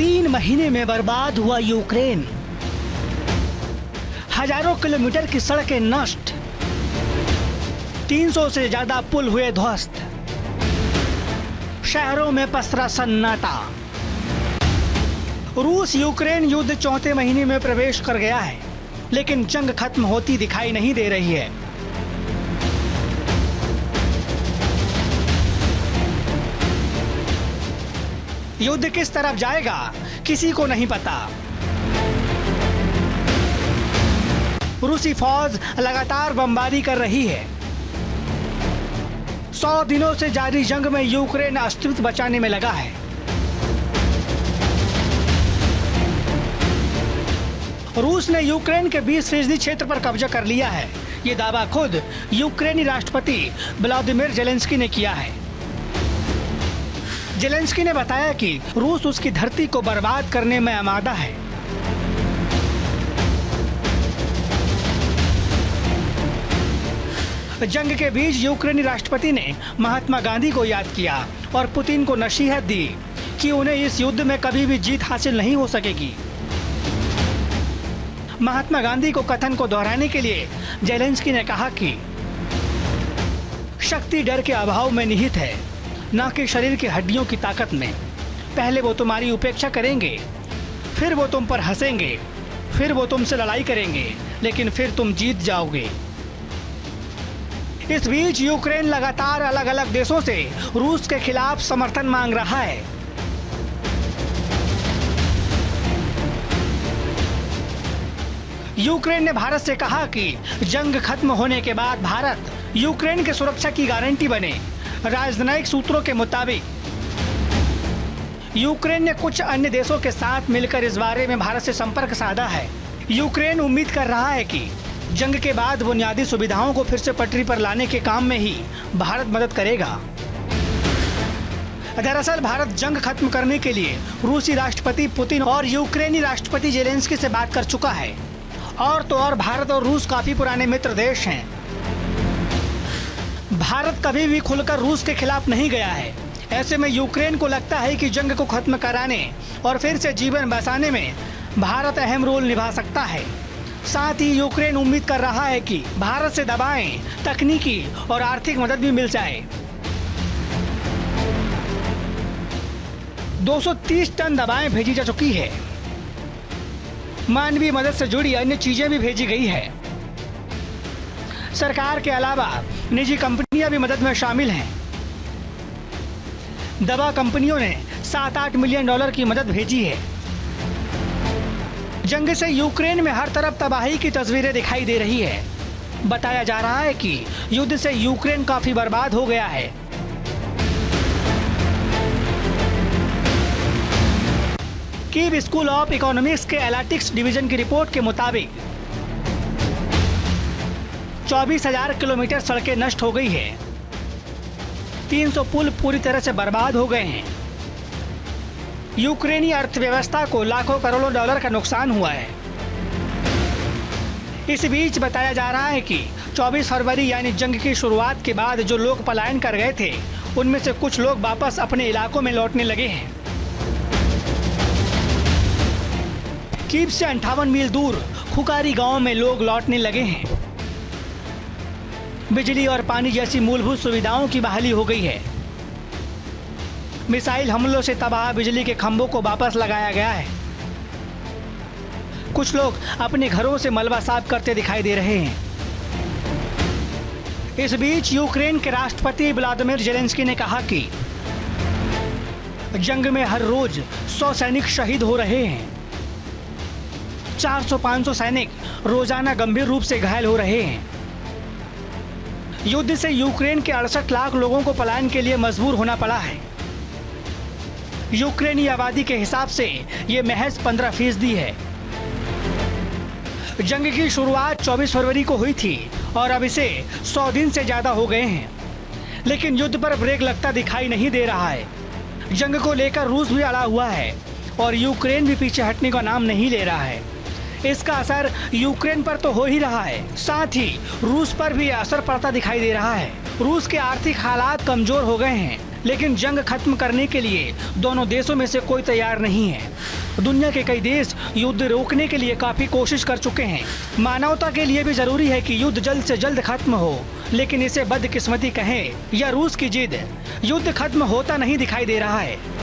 3 महीने में बर्बाद हुआ यूक्रेन। हजारों किलोमीटर की सड़कें नष्ट, 300 से ज्यादा पुल हुए ध्वस्त, शहरों में पसरा सन्नाटा। रूस यूक्रेन युद्ध 4 महीने में प्रवेश कर गया है, लेकिन जंग खत्म होती दिखाई नहीं दे रही है। युद्ध किस तरफ जाएगा किसी को नहीं पता। रूसी फौज लगातार बमबारी कर रही है। 100 दिनों से जारी जंग में यूक्रेन अस्तित्व बचाने में लगा है। रूस ने यूक्रेन के 20% क्षेत्र पर कब्जा कर लिया है। ये दावा खुद यूक्रेनी राष्ट्रपति व्लादिमीर जेलेंस्की ने किया है। जेलेंस्की ने बताया कि रूस उसकी धरती को बर्बाद करने में आमादा है। जंग के बीच यूक्रेनी राष्ट्रपति ने महात्मा गांधी को याद किया और पुतिन को नसीहत दी कि उन्हें इस युद्ध में कभी भी जीत हासिल नहीं हो सकेगी। महात्मा गांधी को कथन को दोहराने के लिए जेलेंस्की ने कहा कि शक्ति डर के अभाव में निहित है, न कि शरीर की हड्डियों की ताकत में। पहले वो तुम्हारी उपेक्षा करेंगे, फिर वो तुम पर हंसेंगे, फिर वो तुमसे लड़ाई करेंगे, लेकिन फिर तुम जीत जाओगे। इस बीच यूक्रेन लगातार अलग अलग देशों से रूस के खिलाफ समर्थन मांग रहा है। यूक्रेन ने भारत से कहा कि जंग खत्म होने के बाद भारत यूक्रेन की सुरक्षा की गारंटी बने। राजनयिक सूत्रों के मुताबिक यूक्रेन ने कुछ अन्य देशों के साथ मिलकर इस बारे में भारत से संपर्क साधा है। यूक्रेन उम्मीद कर रहा है कि जंग के बाद बुनियादी सुविधाओं को फिर से पटरी पर लाने के काम में ही भारत मदद करेगा। दरअसल भारत जंग खत्म करने के लिए रूसी राष्ट्रपति पुतिन और यूक्रेनी राष्ट्रपति जेलेंस्की से बात कर चुका है। और तो और भारत और रूस काफी पुराने मित्र देश हैं। भारत कभी भी खुलकर रूस के खिलाफ नहीं गया है। ऐसे में यूक्रेन को लगता है कि जंग को खत्म कराने और फिर से जीवन बसाने में भारत अहम रोल निभा सकता है। साथ ही यूक्रेन उम्मीद कर रहा है कि भारत से दवाएं, तकनीकी और आर्थिक मदद भी मिल जाए। 230 टन दवाएं भेजी जा चुकी है। मानवीय मदद से जुड़ी अन्य चीजें भी भेजी गई है। सरकार के अलावा निजी कंपनियां भी मदद में शामिल हैं। दवा कंपनियों ने $7-8 मिलियन की मदद भेजी है। जंग से यूक्रेन में हर तरफ तबाही की तस्वीरें दिखाई दे रही है। बताया जा रहा है कि युद्ध से यूक्रेन काफी बर्बाद हो गया है। कीव स्कूल ऑफ इकोनॉमिक्स के एनालिटिक्स डिवीजन की रिपोर्ट के मुताबिक 24,000 किलोमीटर सड़कें नष्ट हो गई है। 300 पुल पूरी तरह से बर्बाद हो गए हैं। यूक्रेनी अर्थव्यवस्था को लाखों करोड़ों डॉलर का नुकसान हुआ है। इस बीच बताया जा रहा है कि 24 फरवरी यानी जंग की शुरुआत के बाद जो लोग पलायन कर गए थे, उनमें से कुछ लोग वापस अपने इलाकों में लौटने लगे हैं। कीव से 58 मील दूर खुकारी गांव में लोग लौटने लगे हैं। बिजली और पानी जैसी मूलभूत सुविधाओं की बहाली हो गई है। मिसाइल हमलों से तबाह बिजली के खंभों को वापस लगाया गया है। कुछ लोग अपने घरों से मलबा साफ करते दिखाई दे रहे हैं। इस बीच यूक्रेन के राष्ट्रपति व्लादिमीर जेलेंस्की ने कहा कि जंग में हर रोज 100 सैनिक शहीद हो रहे हैं। 400-500 सैनिक रोजाना गंभीर रूप से घायल हो रहे हैं। युद्ध से यूक्रेन के 68 लाख लोगों को पलायन के लिए मजबूर होना पड़ा है। यूक्रेनी आबादी के हिसाब से ये महज 15% है। जंग की शुरुआत 24 फरवरी को हुई थी और अब इसे 100 दिन से ज्यादा हो गए हैं, लेकिन युद्ध पर ब्रेक लगता दिखाई नहीं दे रहा है। जंग को लेकर रूस भी अड़ा हुआ है और यूक्रेन भी पीछे हटने का नाम नहीं ले रहा है। इसका असर यूक्रेन पर तो हो ही रहा है, साथ ही रूस पर भी असर पड़ता दिखाई दे रहा है। रूस के आर्थिक हालात कमजोर हो गए हैं। लेकिन जंग खत्म करने के लिए दोनों देशों में से कोई तैयार नहीं है। दुनिया के कई देश युद्ध रोकने के लिए काफी कोशिश कर चुके हैं। मानवता के लिए भी जरूरी है कि युद्ध जल्द से जल्द खत्म हो, लेकिन इसे बदकिस्मती कहें या रूस की जिद, युद्ध खत्म होता नहीं दिखाई दे रहा है।